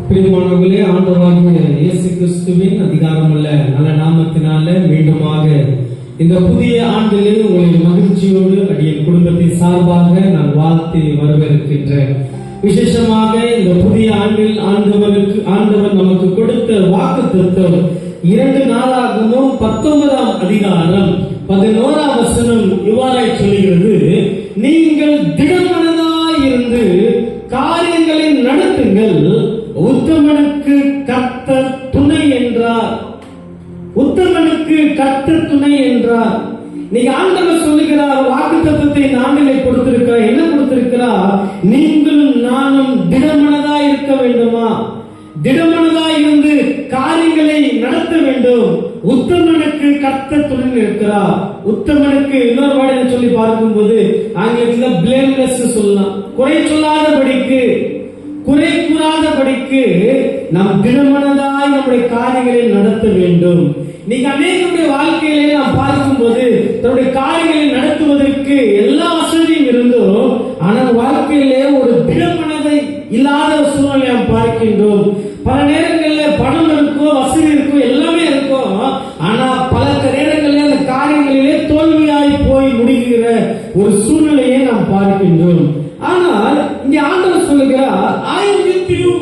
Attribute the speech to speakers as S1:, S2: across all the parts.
S1: பிரியமானவர்களே, ஆண்டவராகிய இயேசு கிறிஸ்துவின் அதிகாரமுள்ள நல்ல நாமத்தினால மீண்டுமாக இந்த புதிய ஆண்டிலே உங்களை மகிழ்ச்சியோடு அடியின் குடும்பத்தின் சார்பாக நான் வாழ்த்தி வரவேற்கின்றேன். விசேஷமாக இந்த புதிய ஆண்டில் ஆண்டவர் நமக்கு கொடுத்த வாக்குத்தத்தம் 2 நாளாகமும் 19ஆம் அதிகாரம் 11ஆம் வசனம் இவ்வாறாய் சொல்கிறது: நீங்கள் திடமனதாய் இருந்து காரியங்களை நடத்துங்கள், உத்தமனுக்கு கர்த்தர் துணை என்றார். உத்தமனுக்கு கர்த்தர் துணை என்றார். நீங்க ஆண்டவர் சொல்லுகிறார், வாக்குத்தத்தத்தை இந்த ஆண்டிலே கொடுத்திருக்கிறார். என்ன கொடுத்திருக்கிறார்? நீங்களும் நானும் திடமனதாய் இருக்க வேண்டுமா? திடமனதாய் இருந்து காரியங்களை நடத்த வேண்டும். உத்தமனுக்கு கர்த்தர் துணை இருக்கிறார். உத்தமனுக்கு இன்னொரு வார்த்தை சொல்லி பார்க்கும்போது ஆங்கிலத்தில் பிளேம்லெஸ் சொல்லலாம். குறை சொல்லாதபடிக்கு, குறை கூறாதபடிக்கு நாம் திடமனதாய் நம்முடைய காரியங்களை நடத்த வேண்டும். நீங்க அநேகருடைய வாழ்க்கையிலே நாம் பார்க்கும்போது தன்னுடைய காரியங்களை நடத்துவதற்கு எல்லா வசதியும் இருந்தும் ஆனால் வாழ்க்கையிலே ஒரு திடமனதை இல்லாத சூழ்நிலை நாம் பார்க்கின்றோம். பல நேரங்களில் பணம் இருக்கும், வசதி இருக்கும், எல்லாமே இருக்கும். ஆனா பல நேரங்களில் அந்த காரியங்களிலே தோல்வியாய் போய் முடிகிற ஒரு சூழ்நிலையை நாம் பார்க்கின்றோம். ஆனால் இங்க ஆண்டவர் சொல்லுகிறார், I am with you.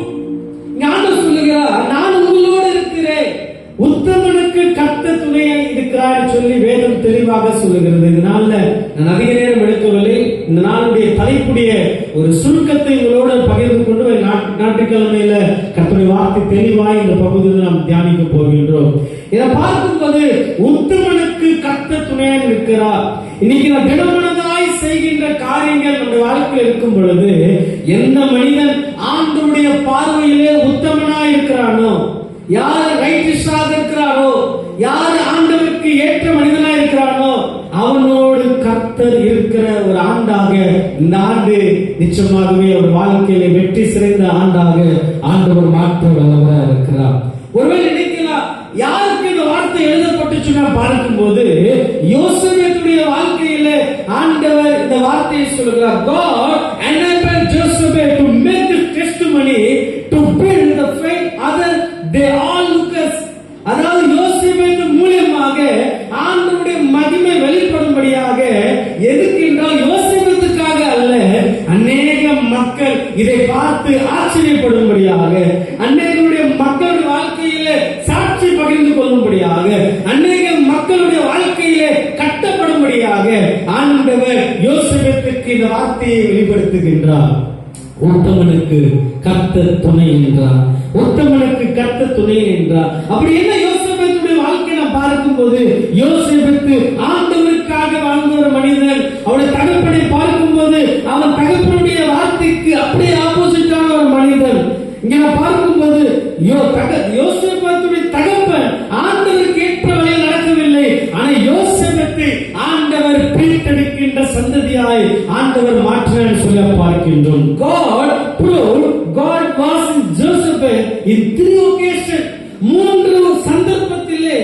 S1: இங்க ஆண்டவர் சொல்லுகிறார், நான் உங்களோடு இருக்கிறேன். உத்தமனுக்கு கர்த்தர் துணையாய் இருக்கிறார் சொல்லி வேதம் தெளிவாக சொல்லுகிறது. இதனால நான் அதிக நேரம் எடுக்கவில்லை. இந்த நாளுடைய தலைப்புடைய ஒரு சுருக்கத்தை உங்களோடு பகிர்ந்து கொண்டு ஞாயிற்றுக்கிழமையில கர்த்தருடைய வார்த்தை தெளிவாய் இந்த பகுதியில் நாம் தியானிக்க போகின்றோம். இதை பார்க்கும்போது உத்தமனுக்கு கர்த்தர் துணையாய் இருக்கிறார். இன்னைக்கு நான் திடமனதாய் செய்கின்ற காரியங்கள் நம்முடைய வாழ்க்கையில் இருக்கும் பொழுது எந்த மனிதன் ஆண்டவருடைய பார்வையிலே உத்தமனாய் இருக்கிறானோ, யார் ரைட்டிஸ்டாக இருக்கிறாரோ, யார் ஆண்டவருக்கு ஏற்ற மனிதனாய் இருக்கிறானோ அவனோடு கர்த்தர் இருக்கிற ஒரு ஆண்டாக இந்த ஆண்டு நிச்சயமாகவே ஒரு வாழ்க்கையில வெற்றி சிறந்த ஆண்டாக ஆண்டவர் மாற்ற வல்லவராக இருக்கிறார். ஒருவேளை நினைக்கலாம், யாருக்கு இந்த வார்த்தை எழுதப்பட்டுச்சுன்னா பார்க்கும்போது யோசேப்புடைய வாழ்க்கையில ஆண்டவர் இந்த வார்த்தையை சொல்கிறார். God enabled Joseph to make this testimony to build the faith other they all lookers. அதாவது யோசேப்பு மூலமாக ஆண்டவருடைய மகிமை வெளிப்படும்படியாக, எதுக்கென்றால் யோசேப்புக்காக அல்ல, அநேக மக்கள் இதை பார்த்து ஆச்சரியப்படும்படியாக, அநேகருடைய மக்களுடைய வாழ்க்கையில சாட்சி பகிர்ந்து கொள்ளும்படியாக, அநேக மக்களுடைய வாழ்க்கையில கட்டப்படும்படியாக ஆண்டவர் யோசேப்புக்கு இந்த வார்த்தையை வெளிப்படுத்துகின்றார். உத்தமனுக்கு கர்த்தர் துணை என்றார். உத்தமனுக்கு கர்த்தர் துணை என்றார். அப்படி என்ன யோசேப்புடைய வாழ்க்கை நாம் பார்க்கும்போது, யோசேப்பு ஆண்டவருக்காக வாழ்ந்த ஒரு மனிதன். அவருடைய தகப்பனை பார்க்கும்போது அவன் தகப்பனுடைய வார்த்தைக்கு அப்படியே ஆப்போசிட்டான ஒரு மனிதன். இங்க நாம் பார்க்கும்போது யோசேப்புடைய தகப்பன் ஆண்டவருக்கு ஏற்ற வழியில் நடக்கவில்லை. ஆனால் யோசேப்பை ஆண்டவர் பிரித்தெடுக்கின்ற சந்ததியாய் ஆண்டவர் மாற்றினார் சொல்ல பார்க்கின்றோம். God proved God was in Joseph in 3 occasions. 3 சந்தர்ப்பத்திலே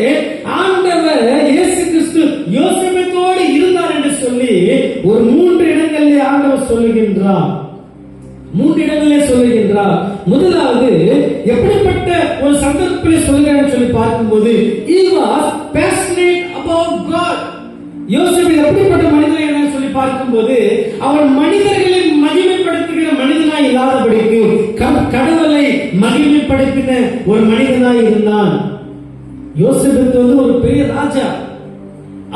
S1: ஆண்டவர் இயேசு கிறிஸ்து யோசேப்போடு இருந்தார் என்று சொல்லி ஒரு 3 இடங்களிலே ஆண்டவர் சொல்லுகின்றார். 3 இடங்களிலே சொல்லுகின்றார். முதலாவது எப்படிப்பட்ட ஒரு சந்தர்ப்பத்தில் சொல்லுகிறார் சொல்லி பார்க்கும்போது, he was passionate about God. யோசேப்பு எப்படிப்பட்ட மனிதன் என சொல்லி பார்க்கும்போது, அவன் மனிதர்களை மகிமைப்படுத்துகிற மனிதனாய் இல்லாதபடிக்கு கடவுளை மகிமைப்படுத்தின ஒரு மனிதனாய் இருந்தான். யோசேப்பு ஒரு பெரிய ராஜா.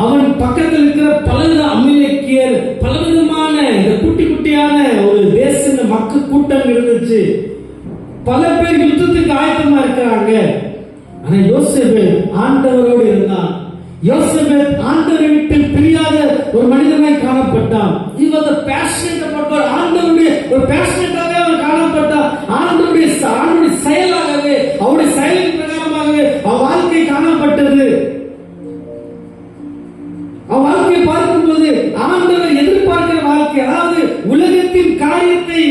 S1: அவன் பக்கத்தில் இருக்கிற பல அமலேக்கியர், பலவிதமான குட்டி குட்டியான ஒரு தேச மக்கள் கூட்டம் இருந்துச்சு. பல பேர் யுத்தத்துக்கு ஆயத்தமா இருக்கிறாங்க. ஆனா யோசேப்பு ஆண்டவரோடு இருந்தான். யோசேப்பு ஆண்டவரை விட்டு பிரியாத ஒரு மனிதனாய் காணப்பட்டான். He was a passionate about God. ஆண்டவருடைய ஒரு பேஷனேட்டாக அவன் காணப்பட்டான். ஆண்டவருடைய செயலாகவே, அவருடைய செயலின் பிரகாரமாகவே அவன் வாழ்க்கை காணப்பட்டது. அவன் வாழ்க்கையை பார்க்கும்போது ஆண்டவர் எதிர்பார்க்கிற வாழ்க்கை, அதாவது உலகத்தின் காரியத்தை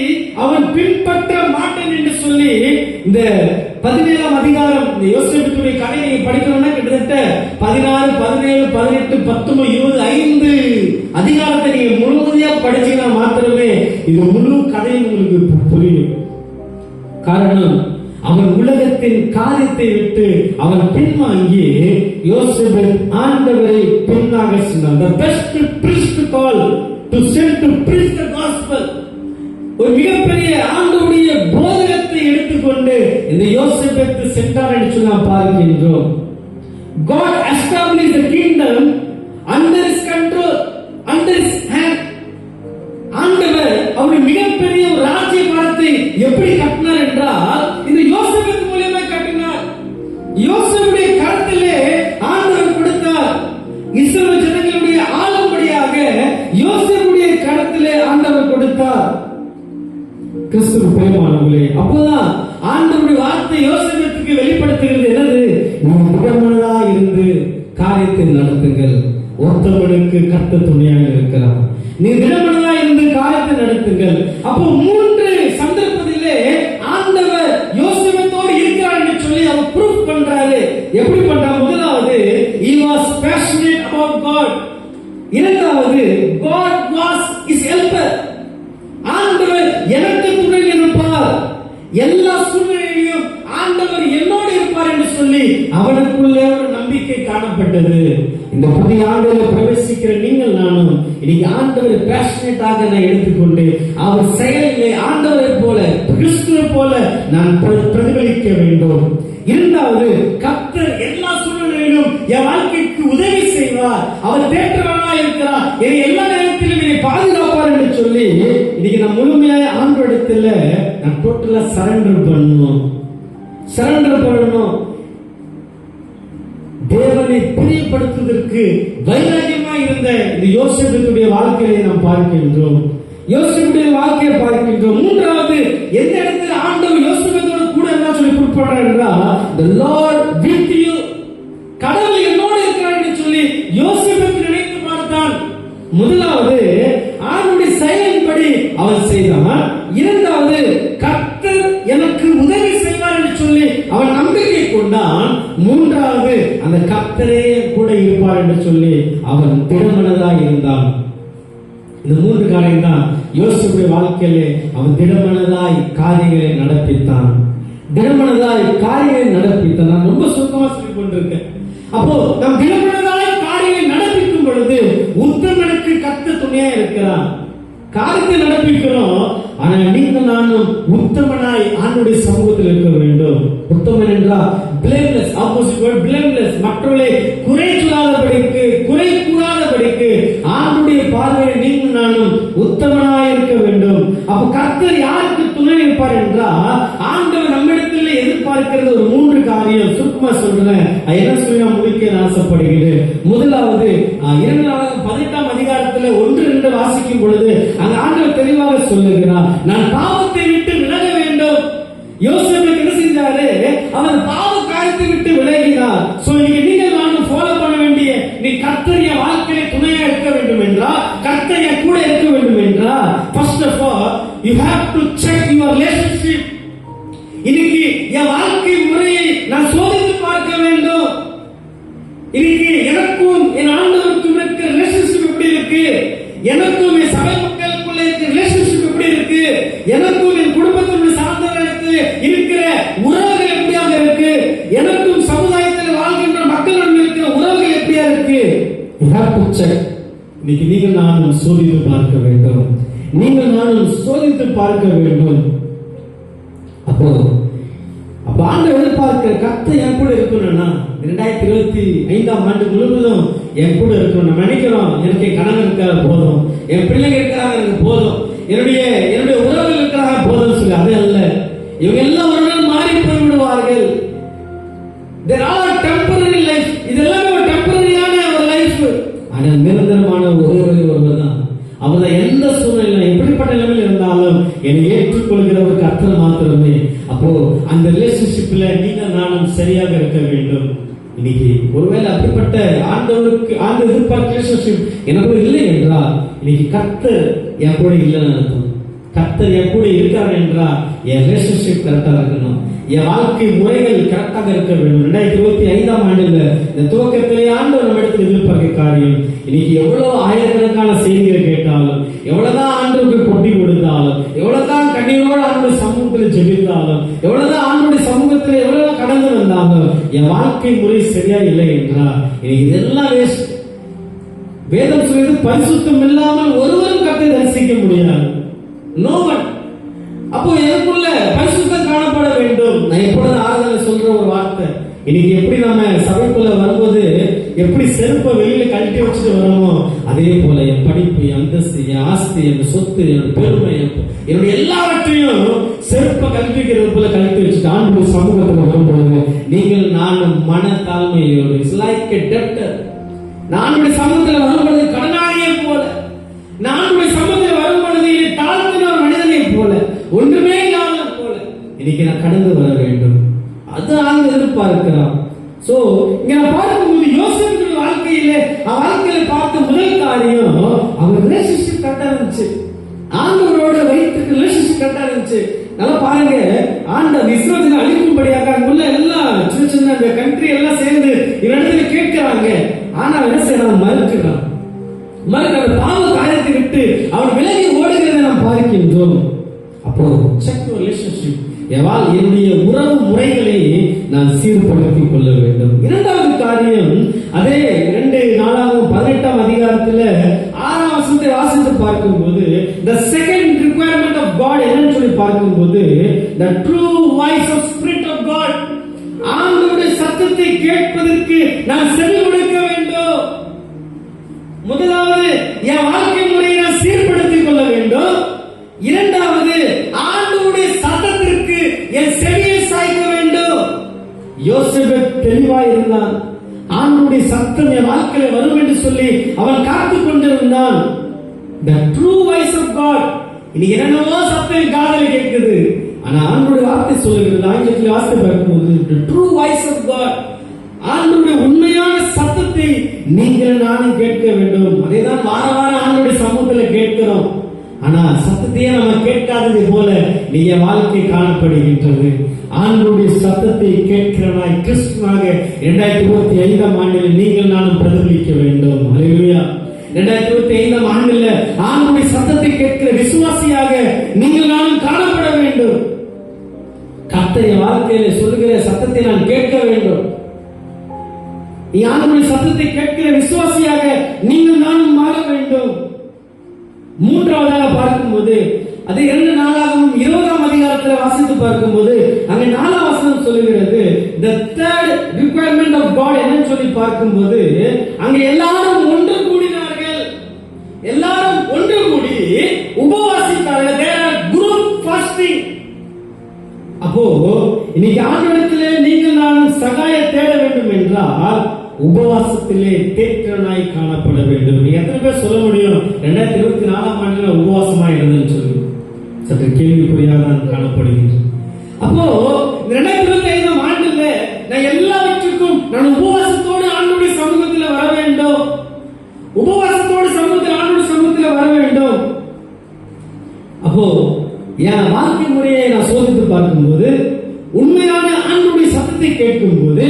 S1: அவன் பின்பற்ற மாட்டேன் என்று சொல்லி இந்த 17ஆம் அதிகாரம் இந்த யோசேப்புடைய கதையை நீங்க படிக்கணும்னா கிட்டத்தட்ட 16, 17, 18, 19, 20, 5 அதிகாரத்தை நீங்க முழுவதையா படிச்சீங்கன்னா மாத்திரமே இது முழு கதையும் உங்களுக்கு புரியும். காரணம், அவன் உலகத்தின் காரியத்தை விட்டு அவன் பின்வாங்கி யோசேப்பு ஆண்டவரை பின்னாக சென்றான். The best priest call to send to preach the gospel. ஒரு மிகப்பெரிய ஆண்டவருடைய போதகத்தை எடுத்துக்கொண்டு இந்த யோசேப்பு சென்றார் என்று நாம் பார்க்கின்றோம். God established the kingdom under his control, under his hand. ஆண்டவர் அவருடைய மிகப்பெரிய ஒரு ராஜ்யபாரத்தை எப்படி கட்டினார் என்றால் இந்த யோசேப்பு மூலமாக கட்டினார். யோசேப்புடைய கரத்திலே ஆண்டவர் கொடுத்தார். இஸ்ரவேல் ஜனங்களுடைய ஆளும்படியாக யோசேப்புடைய கரத்திலே ஆண்டவர் கொடுத்தார். கிறிஸ்துவ பிரியமானவர்களே, அப்போதான் ஆண்டவருடைய வார்த்தை யோசேப்புக்கு வெளிப்படுத்துகிறது. என்னது? திடமனதா இருந்து காரியத்தை நடத்துங்கள், ஒருத்தவனுக்கு கர்த்தர் துணையாக இருக்கிறார். நீ திடமனதா இருந்து காரியத்தை நடத்துங்கள். அப்போ 3 சந்தர்ப்பத்திலே ஆண்டவர் யோசேப்போடு இருக்கிறார் என்று சொல்லி அவர் ப்ரூஃப் பண்றாரு. எப்படி பண்றார்? முதலாவது, he was passionate about God. இரண்டாவது, God was his helper. ஆண்டவர் எனக்கு துணை இருப்பார், எல்லா சூழ்நிலையிலும் ஆண்டவர் என்னோடு இருப்பார் என்று சொல்லி அவனுக்குள்ளே ஒரு நம்பிக்கை காணப்பட்டது. இந்த புதிய ஆண்டுல பிரவேசிக்கிற நீங்கள் நானும் இன்னைக்கு ஆண்டவரை பேஷனேட்டாக நான் எடுத்துக்கொண்டு அவர் செயலிலே ஆண்டவரை போல கிறிஸ்துவை போல நான் பிரதிபலிக்க வேண்டும். இரண்டாவது, கர்த்தர் எல்லா சூழ்நிலையிலும் என் வாழ்க்கைக்கு உதவி செய்வார், அவர் தேற்றவனாக இருக்கிறார், எல்லா நேரத்திலும் என்னை பாதுகாப்பார் என்று சொல்லி இன்னைக்கு நான் முழுமையாக ஆண்டவரிடத்துல நான் டோட்டலா சரண்டர் பண்ணணும். தேவனை பிரியப்படுத்துவதற்கு வைராகியமாக இருந்த இந்த யோசேப்புடைய வாழ்க்கையை நாம் பார்க்கின்றோம். யோசேப்புடைய வாழ்க்கையை பார்க்கின்றோம். மூன்றாவது, எந்த இடத்துல ஆண்டவர் யோசேப்போடு கூட என்ன சொல்லி குறிப்பிடுறார் என்றால், the Lord with you, கடவுள் என்னோடு இருக்கிறார் என்று சொல்லி யோசேப்பு நினைத்து பார்த்தான். முதலாவது, ஆண்டவருடைய செயலின்படி அவன் செய்தான். இரண்டாவது, கர்த்தர் எனக்கு உதவி செய்வார் என்று சொல்லி அவன் நம்பிக்கை கொண்டான். மூன்றாவது, அந்த கர்த்தரே கூட இருப்பார் என்று சொல்லி அவன் திடமனதாக இருந்தான். இந்த 3 காரியம் தான் யோசேப்புடைய வாழ்க்கையிலே அவன் திடமனதாய் காரியங்களை நடப்பித்தான். நான் ரொம்ப சுத்தமா சொல்லிக் கொண்டிருக்கேன். அப்போ நம் திடமனதாய் காரியங்களை நடப்பிக்கும் பொழுது உத்தமனுக்கு கர்த்தர் துணையா இருக்கிறான். காரியத்தை நடப்பிக்கிறோம், ஆனா நீங்க நானும் உத்தமனாய் ஆண்டவருடைய சமூகத்தில் இருக்க வேண்டும். உத்தமன் என்றால் blameless, opposite word blameless, மற்றவர்களை குறை சொல்லாதபடிக்கு, குறை கூறாதபடிக்கு ஆண்டவருடைய பார்வையில் நீங்க நானும் உத்தமனாய் இருக்க வேண்டும். அப்ப கர்த்தர் யாருக்கு துணை இருப்பார் என்றால், ஆண்டவர் நம்மிடத்தில் எதிர்பார்க்கிறது ஒரு 3 காரியம். சுத்தமா சொல்றேன், என்ன சொல்லி நான் முடிக்க ஆசைப்படுகிறேன். முதலாவது, 18ஆம் அதிகாரத்துல 1-2 வாசிக்கும் பொழுது அந்த ஆண்டவர் தெளிவாக சொல்லுகிறார், நான் பாவத்தை விட்டு விலக வேண்டும். யோசேப்பு என்ன செஞ்சாரு? அவன் பாவ காரியத்தை விட்டு விலகினார். சோ நீங்க நானும் ஃபாலோ பண்ண வேண்டிய, நீ கர்த்தர் என் வாழ்க்கையில துணையா இருக்க வேண்டும் என்றால், கர்த்தர் என் கூட இருக்க வேண்டும் என்றால், first of all you have to check your relationship. இன்னைக்கு என் வாழ்க்கை முறையை நான் சோதித்து பார்க்க வேண்டும். இன்னைக்கு எனக்கும் என் ஆண்டவருக்கும் இருக்கிற ரிலேஷன்ஷிப் எப்படி இருக்கு? எனக்கும் என் சபை மக்களுக்குள்ள இருக்கிற ரிலேஷன்ஷிப் எப்படி இருக்கு? எனக்கும் என் குடும்பத்தினுடைய சார்ந்தவர்களுக்கு இருக்கிற உறவுகள் எப்படியாக இருக்கு? எனக்கும் சமுதாயத்தில் வாழ்கின்ற மக்களுடன் இருக்கிற உறவுகள் எப்படியா இருக்கு? இன்னைக்கு நீங்கள் நானும் சோதித்து பார்க்க வேண்டும். அப்போ ஆண்டவர் எதிர்பார்க்கிற கர்த்தர் என் கூட இருக்கணும்னா, 2025ஆம் ஆண்டு முழுவதும் என் கூட இருக்கணும். நம்ம நினைக்கிறோம், எனக்கு கணவன் இருக்கிற போதும், என் பிள்ளைங்க இருக்கிறாங்க எனக்கு போதும், என்னுடைய உறவுகள் இருக்கிறாங்க போதும் சொல்லி. அது அல்ல. இவங்க எல்லாம் ஒரு நாள் மாறி போய்விடுவார்கள். There are temporary life. இதெல்லாம் ஒரு டெம்பரரியான ஒரு லைஃப். ஆனால் நிரந்தரமான ஒருவர் தான். அவர்தான் எந்த சூழ்நிலை எப்படிப்பட்ட நிலைமையில் இருந்தாலும் என்னை ஏற்றுக்கொள்கிற ஒரு கர்த்தர் மாத்திரமே. அப்போ அந்த ரிலேஷன்ஷிப்ல நீங்க நானும் சரியாக இருக்க வேண்டும். இன்னைக்கு ஒருவேளை அப்படிப்பட்ட ஆண்டவருக்கு எதிர்பார்க்க ரிலேஷன்ஷிப் எனக்கு இல்லை என்றால், இன்னைக்கு கர்த்தர் என் கூட இல்லைன்னு அர்த்தம். கர்த்தர் என் கூட இருக்கார் என்றால் என் ரிலேஷன்ஷிப் கரெக்டா இருக்கணும், என் வாழ்க்கை முறைகள் கரெக்டாக இருக்க வேண்டும். 2025ஆம் ஆண்டுல இந்த துவக்கத்திலே ஆண்டவர் நம்ம இடத்துல எதிர்பார்க்க காரியம். இன்னைக்கு எவ்வளவு ஆயிரக்கணக்கான செய்திகள் கேட்டாலும், எவ்வளவுதான் ஆண்டவருக்கு பொட்டி கொடுத்தாலும், எவ்வளவுதான் கண்ணீரோடு ஆண்டவருடைய சமூகத்தில் ஜெபித்தாலும், எவ்வளவுதான் ஆண்டவருடைய சமூகத்தில் எவ்வளவு கடந்து வந்தாலும் என் வாழ்க்கை முறை சரியா இல்லை என்றால் இன்னைக்கு இதெல்லாம் வேஸ்ட். வேதம் சொல்வது பரிசுத்தம் இல்லாமல் ஒருவரும் கர்த்தரை தரிசிக்க முடியாது. No one. அப்போ எனக்குள்ள பரிசுத்தம் காணப்பட வேண்டும். நான் எப்பொழுது ஆறுதல சொல்ற ஒரு வார்த்தை, இன்னைக்கு எப்படி நாம சபைக்குள்ள வரும்போது எப்படி செருப்பை வெளியில கழட்டி வச்சுட்டு வரோமோ, அதே போல என் படிப்பு, என் அந்தஸ்து, என் ஆஸ்தி, என் சொத்து, என் பெருமை, என்னுடைய எல்லாவற்றையும் செருப்பை கழட்டிக்கிறது போல கழட்டி வச்சுட்டு ஆண்டவர் சமூகத்துல வரும்போது நீங்கள் நானும் மனத்தாழ்மையோடு லைக் எ டெப்டர், நானுடைய சமூகத்தில் வரும்பொழுது கடனாளியை போல, நானுடைய சமூகத்தில் வரும்பொழுது தாழ்த்தின ஒரு மனிதனை போல, ஒன்றுமே இல்லாத போல இன்னைக்கு நான் கடந்து வர வேண்டும். அது ஆண்டு எதிர்பார்க்கிறான். சோ இங்க நான் பார்க்கும்போது யோசேப்புடைய வாழ்க்கையில பார்த்த முதல் காரியம் அவர் ரிலேஷன்ஷிப் கரெக்டா இருந்துச்சு. ஆண்டவரோட வைத்துக்கு ரிலேஷன்ஷிப் கரெக்டா இருந்துச்சு. நல்லா பாருங்க, ஆண்டவர் இஸ்ரவேலை அழிக்கும்படியாக அங்குள்ள எல்லாம் சின்ன சின்ன அந்த கண்ட்ரி எல்லாம் சேர்ந்து இவரிடத்துல கேட்கிறாங்க. ஆனா என்ன செய்யறான்? மறுக்கிறான். பாவ காரியத்தை விட்டு அவன் விலகி ஓடுகிறதை நாம் பார்க்கின்றோம். அப்போ செக் ரிலேஷன்ஷிப், என்னுடைய உறவு முறைகளை நான் சீர்படுத்திக் கொள்ள வேண்டும். இரண்டாவது காரியம், அதே 2 அதிகாரத்துல 6ஆம் வசனத்தை வாசித்து பார்க்கும்போது the second requirement of God என்னன்னு சொல்லி பார்க்கும்போது the true voice of spirit of God, ஆண்டவருடைய சத்தத்தை கேட்பதற்கு நான் செவி கொடுக்க வேண்டும். முதலாவது என் வாழ்க்கை முறையை நான் சீர்படுத்திக் கொள்ள வேண்டும். இரண்டாவது ஆண்டவருடைய சத்தத்திற்கு என் செவியை சாய்க்க வேண்டும். யோசேப்பு தெளிவாய் இருந்தான். ஆண்டவருடைய சத்தம் என் வாழ்க்கையில வரும் என்று சொல்லி அவன் காத்துக் கொண்டிருந்தான். The true voice of God. இன்னைக்கு என்னென்னவோ சத்தம் காதல கேட்குது, ஆனா ஆண்டவருடைய வார்த்தை சொல்லுகிறது. ஆங்கிலத்தில் வார்த்தை பார்க்கும்போது the true voice of God, ஆண்டவருடைய உண்மையான சத்தத்தை நீங்கள் நானும் கேட்க வேண்டும். அதேதான் வார வாரம் ஆண்டவருடைய சமூகத்தில் கேட்கிறோம். ஆனா சத்தத்தையே நம்ம கேட்காதது போல நீங்க வாழ்க்கை காணப்படுகின்றது. ஆண்டவருடைய சத்தத்தை கேட்கிறனாய் கிறிஸ்துவாக 2025ஆம் ஆண்டில் நீங்கள் நானும் பிரதிபலிக்க வேண்டும். அல்லேலூயா. 2025ஆம் ஆண்டில் ஆண்டவருடைய சத்தத்தை கேட்கிற விசுவாசியாக நீங்கள் நானும் காணப்பட வேண்டும். கர்த்தருடைய வாழ்க்கையில சொல்லுகிற சத்தத்தை நான் கேட்க வேண்டும். ஆண்டவருடைய சத்தத்தை கேட்கிற விசுவாசியாக நீங்கள் நானும் மாற வேண்டும். மூன்றாவதாக பார்க்கும்போது அது 2 20ஆம் அதிகாரத்தில் வாசித்து பார்க்கும்போது அங்கே 4ஆம் வசனம் சொல்லுகிறது the third requirement of God என்னன்னு சொல்லி பார்க்கும்போது அங்கே எல்லாரும் ஒன்று கூடினார்கள். எல்லாரும் ஒன்று கூடி உபவாசித்தார்கள். they are group fasting. அப்போ இன்னைக்கு ஆண்டவரிடத்திலே நீங்கள் நான் சகாய தேட வேண்டும் என்றால் உபவாசத்திலே தேற்றனாய் காணப்பட வேண்டும். எத்தனை பேர் சொல்ல முடியும் 2024ஆம் ஆண்டுல உபவாசமா இருந்ததுன்னு சொல்லி? சற்று கேள்விக்குறியாக காணப்படுகின்றது. அப்போ 2025ஆம் ஆண்டுல நான் எல்லாவற்றுக்கும் நான் உபவாசத்தோடு ஆண்டவருடைய சமூகத்தில் வர வேண்டும். உபவாசத்தோடு சமூகத்தில் ஆண்டவருடைய சமூகத்தில் வர வேண்டும். அப்போ என் வாழ்க்கை முறையை நான் சோதித்து பார்க்கும்போது உண்மையான ஆண்டவருடைய சத்தத்தை கேட்கும் போது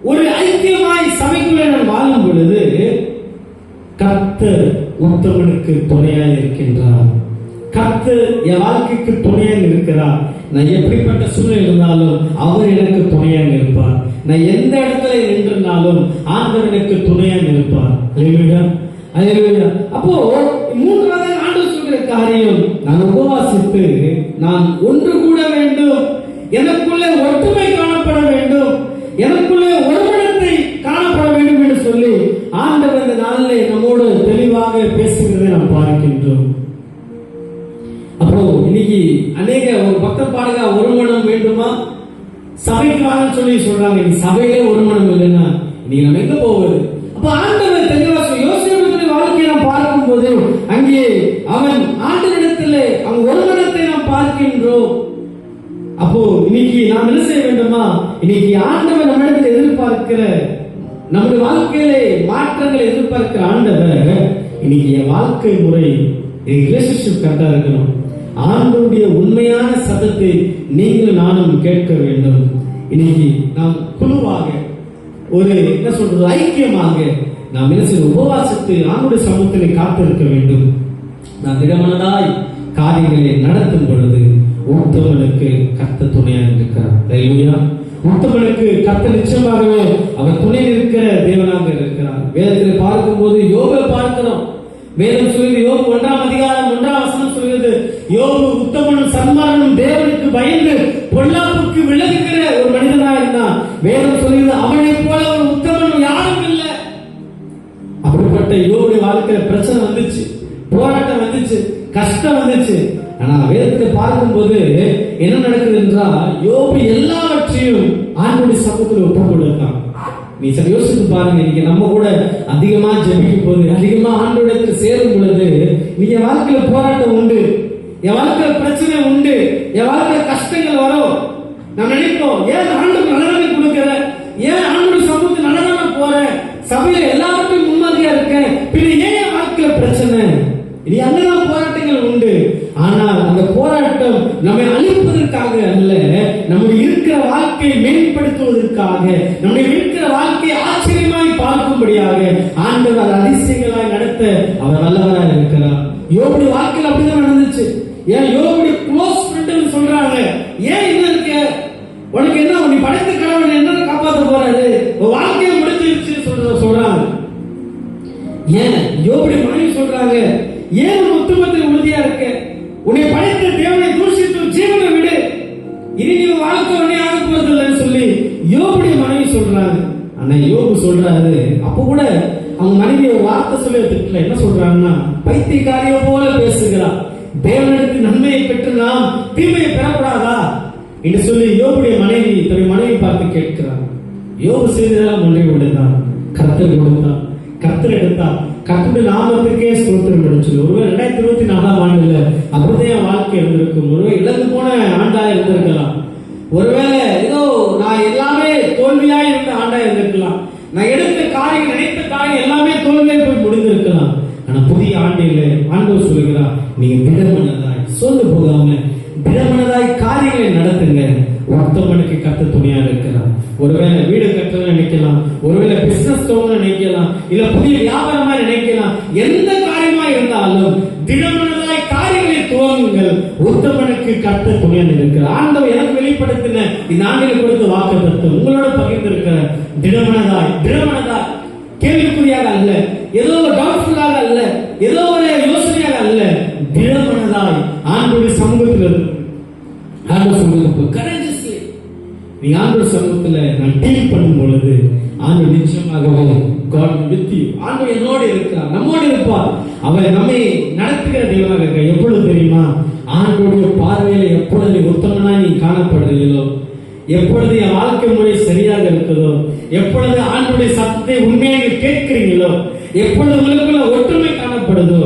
S1: ஒரு ஐக்கியமாய் சபைக்குள்ளே நான் வாழும் பொழுது கர்த்தர் உத்தமனுக்கு துணையாய் இருக்கின்றார். கர்த்தர் என் வாழ்க்கைக்கு துணையாக இருக்கிறார். நான் எப்படிப்பட்ட சூழ்நிலை இருந்தாலும் அவர் எனக்கு துணையாக இருப்பார். நான் எந்த இடத்துல நின்றிருந்தாலும் ஆண்டவர் எனக்கு துணையாக இருப்பார். அல்லேலூயா, அல்லேலூயா. அப்போ மூன்றாவது ஆண்டவர் சொல்கிற காரியம், நான் உபவாசித்து நான் ஒன்று கூட வேண்டும். எனக்குள்ள ஒற்றுமை காணப்பட வேண்டும். எனக்குள்ளே ஒருமனத்தை காணப்பட வேண்டும் என்று சொல்லி ஆண்டவர் இந்த நாளிலே நம்மோடு தெளிவாக பேசுகிறதை நாம் பார்க்கின்றோம். அப்போ இன்னைக்கு அநேக ஒரு பக்த பாடகா ஒருமனம் வேண்டுமா, சபைக்கு வாங்கன்னு சொல்லி சொல்றாங்க. இன்னைக்கு சபையிலே ஒருமனம் இல்லைன்னா இன்னைக்கு நம்ம எங்க போவது? அப்ப ஆண்டவர் தெளிவா யோசேப்புடைய வாழ்க்கையை நாம் பார்க்கும்போது அங்கே அவன் ஆண்டவரிடத்திலே அவன் ஒருமனத்தை நாம் பார்க்கின்றோம். அப்போ இன்னைக்கு நாம் என்ன செய்ய வேண்டுமா? இன்னைக்கு ஆண்டவர் நம்ம இடத்துல எதிர்பார்க்கிற நம்முடைய வாழ்க்கையிலே மாற்றங்களை எதிர்பார்க்கிற ஆண்டவர் இன்னைக்கு என் வாழ்க்கை முறை ரிலேஷன்ஷிப் கரெக்டா இருக்கணும். ஆண்டவருடைய உண்மையான சத்தத்தை நீங்களும் நானும் கேட்க வேண்டும். இன்னைக்கு நாம் குழுவாக ஒரு என்ன சொல்றது ஐக்கியமாக நாம் என்ன செய்ய உபவாசத்தை ஆண்டவருடைய சமூகத்திலே காத்திருக்க வேண்டும். நாம் திடமனதாய் காரியங்களை நடத்தும் பொழுது உத்தமனுக்கு கர்த்தர் துணையாக இருக்கிறார். அல்லேலூயா. உத்தமனுக்கு கர்த்தர் நிச்சயமாகவே அவர் துணை இருக்கிற தேவனாக இருக்கிறார். வேதத்தில் பார்க்கும்போது யோபை பார்க்கிறோம். வேதம் சொல்லுது, யோபு 1ஆம் அதிகாரம் 1ஆம் வசனம் சொல்லுது, யோபு உத்தமனும் சன்மார்க்கனும் தேவனுக்கு பயந்து பொல்லாப்புக்கு விலகுகிற ஒரு மனிதனா இருந்தான். வேதம் சொல்லுது, அவனை போல ஒரு உத்தமனும் யாரும் இல்லை. அப்படிப்பட்ட யோபுடைய வாழ்க்கையில பிரச்சனை வந்துச்சு, போராட்டம் வந்துச்சு, கஷ்டம் வந்துச்சு. ஆனா வேதத்தை பார்க்கும்போது என்ன நடக்குது என்றால், யோபு எல்லாவற்றையும் ஆண்டவருடைய சமூகத்தில் ஒப்புக் கொடுத்தான். நீ சரி யோசித்து பாருங்க, நீங்க நம்ம கூட அதிகமா ஜெபிக்கும் போது, அதிகமா ஆண்டவரிடத்தில் சேரும் பொழுது, நீங்க வாழ்க்கையில போராட்டம் உண்டு, என் வாழ்க்கையில பிரச்சனை உண்டு, என் வாழ்க்கையில கஷ்டங்கள் வரும். நான் நினைப்போம், ஏன் ஆண்டவர் நல்லதானே கொடுக்கிற, ஏன் ஆண்டவருடைய சமூகத்தில் நல்லதானே போற, சபையில எல்லாருக்கும் முன்மாதிரியா இருக்கேன், பின்ன ஏன் என் வாழ்க்கையில பிரச்சனை? இது அங்கதான் போராட்டங்கள் உண்டு. ஆனால் அந்த போராட்டம் நம்மை அழிப்பதற்காக அல்ல, நம்முடைய இருக்கிற வாழ்க்கையை மேம்படுத்துவதற்காக, நம்முடைய இருக்கிற வாழ்க்கையை ஆச்சரியமாய் பார்க்கும்படியாக ஆண்டவர் அதிசயங்களாய் நடத்த அவர் வல்லவராக இருக்கிறார். யோபுடைய வாழ்க்கையில் அப்படிதான் நடந்துச்சு. ஏன் யோபுடைய க்ளோஸ் ஃப்ரெண்ட் சொல்றாங்க, ஏன் என்ன இருக்க, உனக்கு என்ன, நீ படைத்த கடவுள் என்ன காப்பாற்ற போறாரு, வாழ்க்கையை முடிஞ்சிருச்சு சொல்றாங்க. ஏன் யோபுடைய மனைவி சொல்றாங்க, ஏன் உத்தமத்தில் உறுதியா இருக்க, உன்னை படைத்த தேவனை தூஷித்து ஜீவனை விடு, இனி நீ வாழ்க்கை உடனே ஆக போறது இல்லைன்னு சொல்லி யோபுடைய மனைவி சொல்றாங்க. ஆனா யோபு சொல்றாரு, அப்ப கூட அவங்க மனைவி ஒரு வார்த்தை சொல்லி திட்டல. என்ன சொல்றாங்கன்னா, பைத்தியக்காரியோ போல பேசுகிறார், தேவனிடத்தில் நன்மையை பெற்று நாம் தீமையை பெறக்கூடாதா என்று சொல்லி யோபுடைய மனைவி தன்னுடைய மனைவி பார்த்து கேட்கிறார். யோபு செய்ததெல்லாம் ஒன்றை விடுத்தான், கர்த்தர் கொடுத்தான், கர்த்தர் எடுத்தார், கர்த்தருடைய நாமத்துக்கே ஸ்தோத்திரம் சொல்லி. ஒருவேளை 2024ஆம் ஆண்டுல அப்படிதான் வாழ்க்கை இருந்திருக்கும். ஒருவேளை இழந்து போன ஆண்டா இருந்திருக்கலாம். ஒருவேளை ஏதோ நான் எல்லாமே தோல்வியாய் இருந்த ஆண்டா இருந்திருக்கலாம். நான் எடுத்த காரியம், நினைத்த காரியம் எல்லாமே தோல்வியாய் போய் முடிந்திருக்கலாம். ஆனா புதிய ஆண்டில ஆண்டவர் சொல்லுகிறார், நீங்க திடமனதாய் சொல்லு போகாம திடமனதாய் காரியங்களை நடத்துங்க. உத்தமனுக்கு கர்த்தர் துணையாக இருக்கிறார். ஒருவேளை வீடு கட்டணும்னு நினைக்கலாம், ஒருவேளை பிசினஸ் தொடங்கணும்னு நினைக்கலாம், இல்ல புதிய வியாபாரமா நினைக்கலாம். எந்த காரியமா இருந்தாலும் திடமனதாய் காரியங்களை துவங்குங்கள். உத்தமனுக்கு கர்த்தர் துணையாக இருக்கிறார். ஆண்டவர் எனக்கு வெளிப்படுத்தின இந்த ஆண்டில் கொடுத்த வாக்குத்தத்தம் உங்களோட பகிர்ந்திருக்கிற திடமனதாய், திடமனதாய், கேள்விக்குறியாக அல்ல, ஏதோ டவுட்ஃபுல்லாக அல்ல, ஏதோ ஒரு யோசனையாக அல்ல, திடமனதாய் ஆண்டவருடைய சமூகத்தில் நீ ஆண்டவர் சமூகத்துல நான் டீல் பண்ணும் பொழுது ஆண்டவர் நிச்சயமாகவே God with you, ஆண்டவர் என்னோடு இருக்கிறார், நம்மோடு இருப்பார். அவர் நம்மை நடத்துகிற தேவனாக இருக்க. எப்பொழுது தெரியுமா, ஆண்டவருடைய பார்வையில எப்பொழுது உத்தமனாய் நீ காணப்படுறீங்களோ, எப்பொழுது என் வாழ்க்கை முறை சரியாக இருக்குதோ, எப்பொழுது ஆண்டவருடைய சத்தத்தை உண்மையாக கேட்கிறீங்களோ, எப்பொழுது உங்களுக்குள்ள ஒற்றுமை காணப்படுதோ,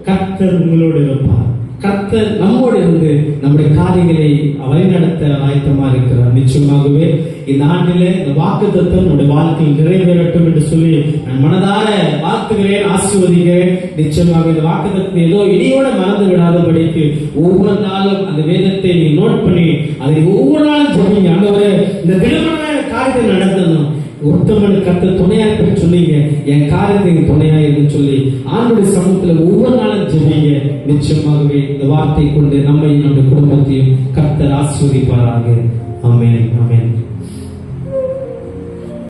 S1: கர்த்தர் உங்களோடு இருப்பார். கர்த்தர் நம்மோடு இருந்து நம்முடைய காரியங்களை வழிநடத்த ஆயத்தமா இருக்கிறார். நிச்சயமாகவே இந்த ஆண்டிலே இந்த வாக்குத்தத்தம் நம்முடைய வாழ்க்கையில் நிறைவேறட்டும் என்று சொல்லி நான் மனதார வாழ்த்துகிறேன், ஆசீர்வதிக்கிறேன். நிச்சயமாக இந்த வாக்குத்தத்தை ஏதோ இடியோட மறந்து விடாதபடிக்கு ஒவ்வொரு நாளும் அந்த வேதத்தை நீ நோட் பண்ணி அதை ஒவ்வொரு நாளும் சொன்னீங்க. ஆண்டவரே, இந்த தினமான காரியத்தை நடத்தணும், உத்தமன் கர்த்தர் துணையாக சொன்னீங்க, என் காரியத்தை துணையாக சொல்லி ஆண்டவருடைய சமூகத்தில் ஒவ்வொரு நாளும் ஜெபிங்க. நிச்சயமாகவே இந்த வார்த்தை கொண்டு நம்மை நம்முடைய குடும்பத்தையும் கர்த்தர் ஆசீர்வதிப்பாராக. ஆமென், ஆமென்.